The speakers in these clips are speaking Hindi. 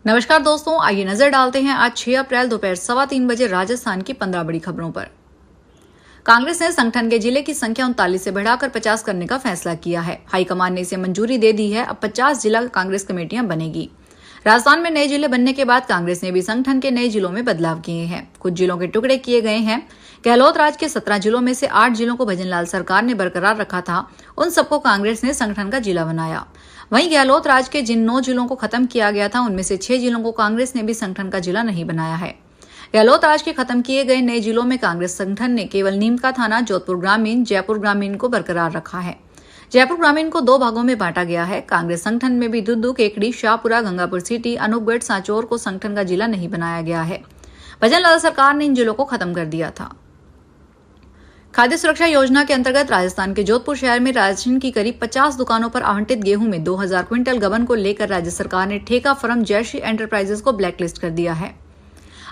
नमस्कार दोस्तों, आइए नजर डालते हैं आज 6 अप्रैल दोपहर 3:15 बजे राजस्थान की 15 बड़ी खबरों पर। कांग्रेस ने संगठन के जिले की संख्या 39 से बढ़ाकर 50 करने का फैसला किया है। हाईकमान ने इसे मंजूरी दे दी है। अब 50 जिला कांग्रेस कमेटियां बनेगी। राजस्थान में नए जिले बनने के बाद कांग्रेस ने भी संगठन के नए जिलों में बदलाव किए हैं। कुछ जिलों के टुकड़े किए गए हैं। गहलोत राज के 17 जिलों में से 8 जिलों को भजनलाल सरकार ने बरकरार रखा था। उन सबको कांग्रेस ने संगठन का जिला बनाया। वहीं गहलोत राज के जिन 9 जिलों को खत्म किया गया था, उनमें से 6 जिलों को कांग्रेस ने भी संगठन का जिला नहीं बनाया है। गहलोत राज के खत्म किए गए नए जिलों में कांग्रेस संगठन ने केवल नीमका थाना, जोधपुर ग्रामीण, जयपुर ग्रामीण को बरकरार रखा है। जयपुर ग्रामीण को 2 भागों में बांटा गया है। कांग्रेस संगठन में भी दुद्दू, केकड़ी, शाहपुरा, गंगापुर सिटी, अनूपगढ़, सांचौर को संगठन का जिला नहीं बनाया गया है। भजनलाल सरकार ने इन जिलों को खत्म कर दिया था। खाद्य सुरक्षा योजना के अंतर्गत राजस्थान के जोधपुर शहर में राशन की करीब 50 दुकानों पर आवंटित गेहूं में 2000 क्विंटल गबन को लेकर राज्य सरकार ने ठेका फर्म जयश्री एंटरप्राइजेस को ब्लैकलिस्ट कर दिया है।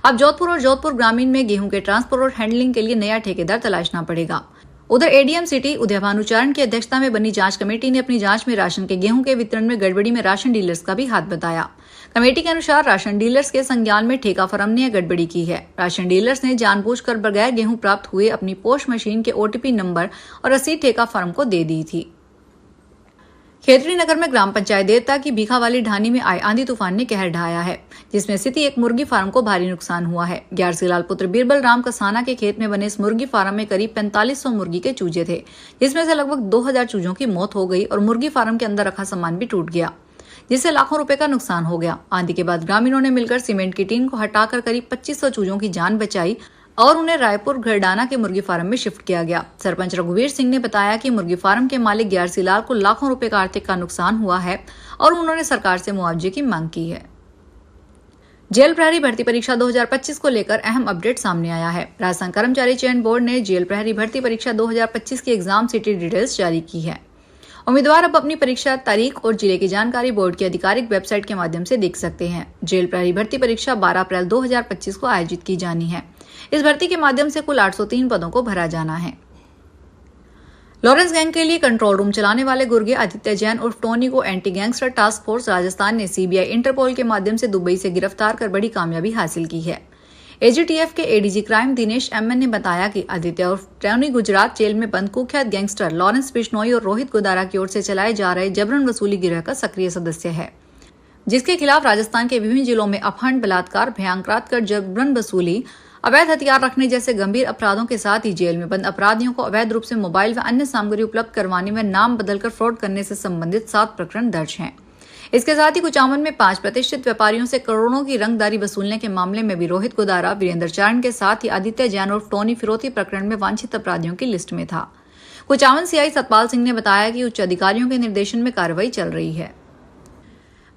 अब जोधपुर और जोधपुर ग्रामीण में गेहूं के ट्रांसपोर्ट और हैंडलिंग के लिए नया ठेकेदार तलाशना पड़ेगा। उधर एडीएम सिटी उदय भानुचारण की अध्यक्षता में बनी जांच कमेटी ने अपनी जांच में राशन के गेहूं के वितरण में गड़बड़ी में राशन डीलर्स का भी हाथ बताया। कमेटी के अनुसार राशन डीलर्स के संज्ञान में ठेका फर्म ने यह गड़बड़ी की है। राशन डीलर्स ने जानबूझकर बगैर गेहूं प्राप्त हुए अपनी पोस्ट मशीन के ओटीपी नंबर और रसीद ठेका फर्म को दे दी थी। खेतड़ी नगर में ग्राम पंचायत देवता की भीखा वाली ढानी में आए आंधी तूफान ने कहर ढाया है, जिसमें स्थित एक मुर्गी फार्म को भारी नुकसान हुआ है। ग्यारसीलाल पुत्र बीरबल राम कसाना के खेत में बने इस मुर्गी फार्म में करीब 4500 मुर्गी के चूजे थे, जिसमें से लगभग 2000 चूजों की मौत हो गई और मुर्गी फार्म के अंदर रखा सामान भी टूट गया, जिससे लाखों रुपए का नुकसान हो गया। आंधी के बाद ग्रामीणों ने मिलकर सीमेंट की टीन को हटाकर करीब 2500 चूजों की जान बचाई और उन्हें रायपुर घरडाना के मुर्गी फार्म में शिफ्ट किया गया। सरपंच रघुवीर सिंह ने बताया कि मुर्गी फार्म के मालिक ग्यारसीलाल को लाखों रुपए का आर्थिक का नुकसान हुआ है और उन्होंने सरकार से मुआवजे की मांग की है। जेल प्रहरी भर्ती परीक्षा 2025 को लेकर अहम अपडेट सामने आया है। राजस्थान कर्मचारी चयन बोर्ड ने जेल प्रहरी भर्ती परीक्षा 2025 की एग्जाम सिटी डिटेल्स जारी की है। उम्मीदवार अब अपनी परीक्षा तारीख और जिले की जानकारी बोर्ड की आधिकारिक वेबसाइट के माध्यम से देख सकते हैं। जेल प्रहरी भर्ती परीक्षा 12 अप्रैल 2025 को आयोजित की जानी है। इस भर्ती के माध्यम से कुल 803 पदों को भरा जाना है। लॉरेंस गैंग के लिए कंट्रोल रूम चलाने वाले गुर्गे आदित्य जैन उर्फ टोनी को anti gangster task force Rajasthan ने सीबीआई इंटरपोल के माध्यम से दुबई से गिरफ्तार कर बड़ी कामयाबी हासिल की है। एजीटीएफ के एडीजी क्राइम दिनेश एमएन ने बताया कि आदित्य उर्फ टोनी गुजरात जेल में बंद कुख्यात गैंगस्टर लॉरेंस बिश्नोई और रोहित गोदारा की ओर से चलाए जा रहे जबरन वसूली गिरोह का सक्रिय सदस्य है, जिसके खिलाफ राजस्थान के विभिन्न जिलों में अपहरण, बलात्कार, भयंकरात कर जबरन वसूली, अवैध हथियार रखने जैसे गंभीर अपराधों के साथ ही जेल में बंद अपराधियों को अवैध रूप से मोबाइल व अन्य सामग्री उपलब्ध करवाने में नाम बदलकर फ्रॉड करने से संबंधित 7 प्रकरण दर्ज हैं। इसके साथ ही कुचामन में 5 प्रतिष्ठित व्यापारियों से करोड़ों की रंगदारी वसूलने के मामले में भी रोहित गोदारा, वीरेंद्र चारण के साथ ही आदित्य जैन और टोनी फिरौती प्रकरण में वांछित अपराधियों की लिस्ट में था। कुचामन सीआई सतपाल सिंह ने बताया कि उच्च अधिकारियों के निर्देशन में कार्रवाई चल रही है।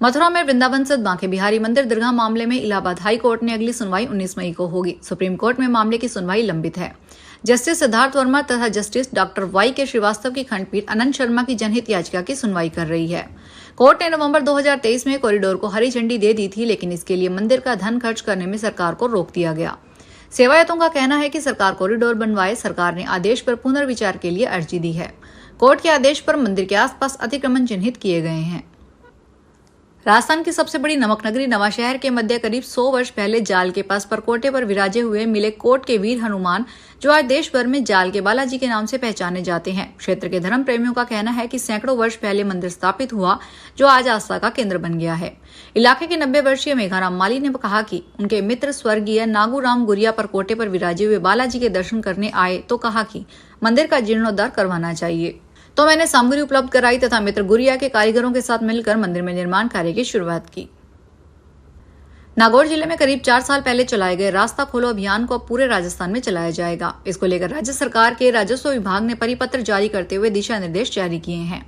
मथुरा में वृंदावन स्थित बांके बिहारी मंदिर दरगाह मामले में इलाहाबाद हाई कोर्ट ने अगली सुनवाई 19 मई को होगी। सुप्रीम कोर्ट में मामले की सुनवाई लंबित है। जस्टिस सिद्धार्थ वर्मा तथा जस्टिस डॉक्टर वाई के श्रीवास्तव की खंडपीठ अनंत शर्मा की जनहित याचिका की सुनवाई कर रही है। कोर्ट ने नवंबर 2023 में कॉरिडोर को हरी झंडी दे दी थी, लेकिन इसके लिए मंदिर का धन खर्च करने में सरकार को रोक दिया गया। सेवायतों का कहना है कि सरकार कॉरिडोर बनवाए। सरकार ने आदेश पर पुनर्विचार के लिए अर्जी दी है। कोर्ट के आदेश पर मंदिर के आसपास अतिक्रमण चिन्हित किए गए हैं। राजस्थान की सबसे बड़ी नमक नगरी नवाशहर के मध्य करीब 100 वर्ष पहले जाल के पास परकोटे पर विराजे हुए मिले कोट के वीर हनुमान, जो आज देश भर में जाल के बालाजी के नाम से पहचाने जाते हैं। क्षेत्र के धर्म प्रेमियों का कहना है कि सैकड़ों वर्ष पहले मंदिर स्थापित हुआ, जो आज आस्था का केंद्र बन गया है। इलाके के 90 वर्षीय मेघाराम माली ने कहा कि उनके मित्र स्वर्गीय नागूराम गुरिया परकोटे पर विराजे हुए बालाजी के दर्शन करने आए तो कहा कि मंदिर का जीर्णोद्धार करवाना चाहिए, तो मैंने सामग्री उपलब्ध कराई तथा मित्र गुरिया के कारीगरों के साथ मिलकर मंदिर में निर्माण कार्य की शुरुआत की। नागौर जिले में करीब 4 साल पहले चलाए गए रास्ता खोलो अभियान को अब पूरे राजस्थान में चलाया जाएगा। इसको लेकर राज्य सरकार के राजस्व विभाग ने परिपत्र जारी करते हुए दिशा निर्देश जारी किए हैं।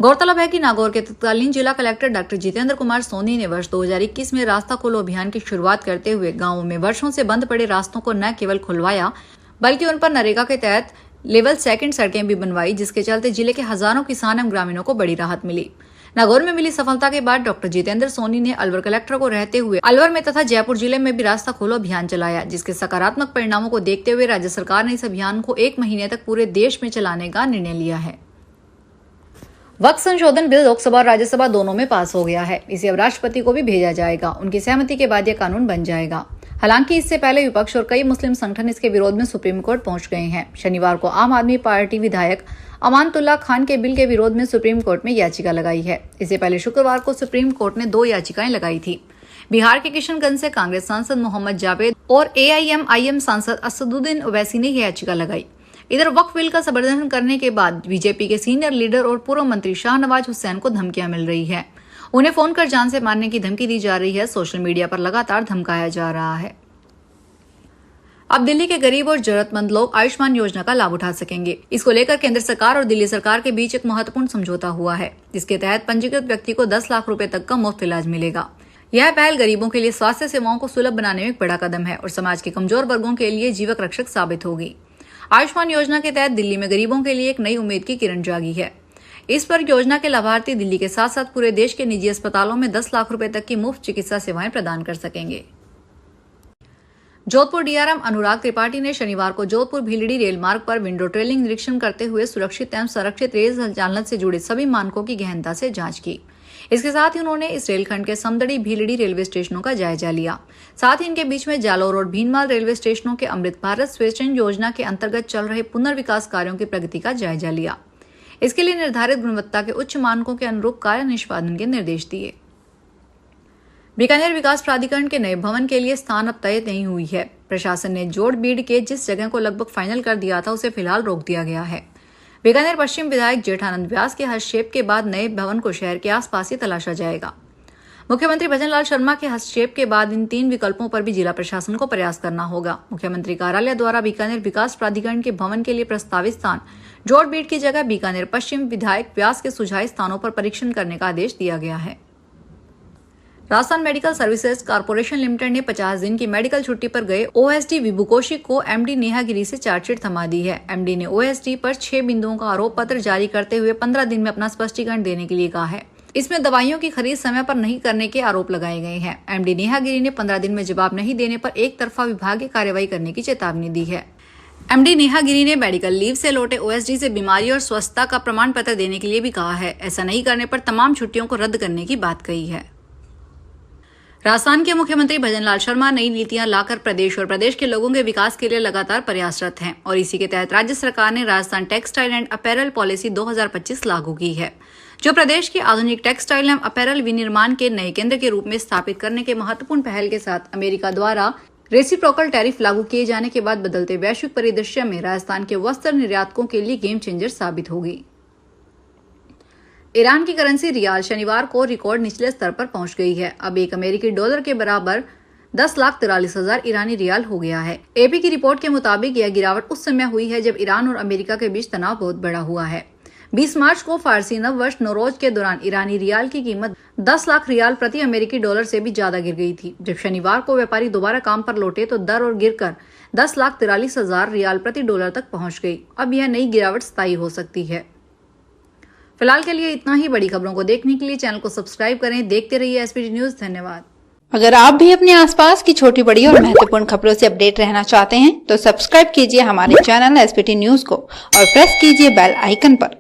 गौरतलब है कि नागौर के तत्कालीन जिला कलेक्टर डॉक्टर जितेंद्र कुमार सोनी ने वर्ष 2021 में रास्ता खोलो अभियान की शुरुआत करते हुए गाँवों में वर्षों से बंद पड़े रास्तों को न केवल खुलवाया, बल्कि उन पर नरेगा के तहत लेवल 2 सड़कें भी बनवाई, जिसके चलते जिले के हजारों किसान एवं ग्रामीणों को बड़ी राहत मिली। नागौर में मिली सफलता के बाद डॉक्टर जितेंद्र सोनी ने अलवर कलेक्टर को रहते हुए अलवर में तथा जयपुर जिले में भी रास्ता खोलो अभियान चलाया, जिसके सकारात्मक परिणामों को देखते हुए राज्य सरकार ने इस अभियान को 1 महीने तक पूरे देश में चलाने का निर्णय लिया है। वक्फ संशोधन बिल लोकसभा और राज्यसभा दोनों में पास हो गया है। इसे अब राष्ट्रपति को भी भेजा जाएगा। उनकी सहमति के बाद यह कानून बन जाएगा। हालांकि इससे पहले विपक्ष और कई मुस्लिम संगठन इसके विरोध में सुप्रीम कोर्ट पहुंच गए हैं। शनिवार को आम आदमी पार्टी विधायक अमानतुल्लाह खान के बिल के विरोध में सुप्रीम कोर्ट में याचिका लगाई है। इससे पहले शुक्रवार को सुप्रीम कोर्ट ने 2 याचिकाएं लगाई थी। बिहार के किशनगंज से कांग्रेस सांसद मोहम्मद जावेद और AIMIM सांसद असदुद्दीन ओवैसी ने यह याचिका लगाई। इधर वक्फ बिल का समर्थन करने के बाद बीजेपी के सीनियर लीडर और पूर्व मंत्री शाहनवाज हुसैन को धमकियां मिल रही है। उन्हें फोन कर जान से मारने की धमकी दी जा रही है। सोशल मीडिया पर लगातार धमकाया जा रहा है। अब दिल्ली के गरीब और जरूरतमंद लोग आयुष्मान योजना का लाभ उठा सकेंगे। इसको लेकर केंद्र सरकार और दिल्ली सरकार के बीच एक महत्वपूर्ण समझौता हुआ है, जिसके तहत पंजीकृत व्यक्ति को 10 लाख रुपए तक का मुफ्त इलाज मिलेगा। यह पहल गरीबों के लिए स्वास्थ्य सेवाओं को सुलभ बनाने में एक बड़ा कदम है और समाज के कमजोर वर्गों के लिए जीवक रक्षक साबित होगी। आयुष्मान योजना के तहत दिल्ली में गरीबों के लिए एक नई उम्मीद की किरण जागी है। इस पर योजना के लाभार्थी दिल्ली के साथ साथ पूरे देश के निजी अस्पतालों में 10 लाख रुपए तक की मुफ्त चिकित्सा सेवाएं प्रदान कर सकेंगे। जोधपुर DRM अनुराग त्रिपाठी ने शनिवार को जोधपुर भीलड़ी रेल मार्ग पर विंडो ट्रेलिंग निरीक्षण करते हुए सुरक्षित एवं संरक्षित रेल संचालन से जुड़े सभी मानकों की गहनता से जांच की। इसके साथ ही उन्होंने इस रेलखंड के समदड़ी भीलड़ी रेलवे स्टेशनों का जायजा लिया। साथ ही इनके बीच में जालौर और भीनमाल रेलवे स्टेशनों के अमृत भारत स्टेशन योजना के अंतर्गत चल रहे पुनर्विकास कार्यों की प्रगति का जायजा लिया। इसके लिए निर्धारित गुणवत्ता के उच्च मानकों के अनुरूप कार्य निष्पादन के निर्देश दिए। बीकानेर विकास प्राधिकरण के नए भवन के लिए स्थान अब तय नहीं हुई है। प्रशासन ने जोड़बीड़ के जिस जगह को लगभग फाइनल कर दिया था, उसे फिलहाल रोक दिया गया है। बीकानेर पश्चिम विधायक जेठानंद व्यास के हस्तक्षेप के बाद नए भवन को शहर के आसपास ही तलाशा जाएगा। मुख्यमंत्री भजनलाल शर्मा के हस्तक्षेप के बाद इन 3 विकल्पों पर भी जिला प्रशासन को प्रयास करना होगा। मुख्यमंत्री कार्यालय द्वारा बीकानेर विकास प्राधिकरण के भवन के लिए प्रस्तावित स्थान जोड़बीड़ की जगह बीकानेर पश्चिम विधायक व्यास के सुझाए स्थानों पर परीक्षण करने का आदेश दिया गया है। Rajasthan medical services corporation limited ने 50 दिन की मेडिकल छुट्टी पर गए OSD विभू कौशिक को MD नेहा गिरी से चार्जशीट थमा दी है। MD ने OSD पर 6 बिंदुओं का आरोप पत्र जारी करते हुए 15 दिन में अपना स्पष्टीकरण देने के लिए कहा है। इसमें दवाइयों की खरीद समय पर नहीं करने के आरोप लगाए गए हैं। MD नेहा गिरी ने 15 दिन में जवाब नहीं देने पर एक तरफा विभागीय कार्रवाई करने की चेतावनी दी है। MD नेहा गिरी ने मेडिकल लीव से लौटे OSD से बीमारी और स्वस्थता का प्रमाण पत्र देने के लिए भी कहा है। ऐसा नहीं करने पर तमाम छुट्टियों को रद्द करने की बात कही है। राजस्थान के मुख्यमंत्री भजनलाल शर्मा नई नीतियां लाकर प्रदेश और प्रदेश के लोगों के विकास के लिए लगातार प्रयासरत हैं और इसी के तहत राज्य सरकार ने Rajasthan textile and apparel policy 2025 लागू की है, जो प्रदेश की आधुनिक टेक्सटाइल एवं अपैरल विनिर्माण के नए केंद्र के रूप में स्थापित करने के महत्वपूर्ण पहल के साथ अमेरिका द्वारा रेसिप्रोकल टैरिफ लागू किए जाने के बाद बदलते वैश्विक परिदृश्य में राजस्थान के वस्त्र निर्यातकों के लिए गेम चेंजर साबित होगी। ईरान की करेंसी रियाल शनिवार को रिकॉर्ड निचले स्तर पर पहुंच गई है। अब एक अमेरिकी डॉलर के बराबर 10,43,000 ईरानी रियाल हो गया है। AP की रिपोर्ट के मुताबिक यह गिरावट उस समय हुई है जब ईरान और अमेरिका के बीच तनाव बहुत बड़ा हुआ है। 20 मार्च को फारसी नव वर्ष नौरोज के दौरान ईरानी रियाल की कीमत 10 लाख रियाल प्रति अमेरिकी डॉलर से भी ज्यादा गिर गई थी। जब शनिवार को व्यापारी दोबारा काम पर लौटे तो दर और गिरकर 10,43,000 रियाल प्रति डॉलर तक पहुंच गई। अब यह नई गिरावट स्थायी हो सकती है। फिलहाल के लिए इतना ही। बड़ी खबरों को देखने के लिए चैनल को सब्सक्राइब करें। देखते रहिए SPT न्यूज। धन्यवाद। अगर आप भी अपने आसपास की छोटी बड़ी और महत्वपूर्ण खबरों से अपडेट रहना चाहते हैं तो सब्सक्राइब कीजिए हमारे चैनल SPT न्यूज को और प्रेस कीजिए बेल आइकन पर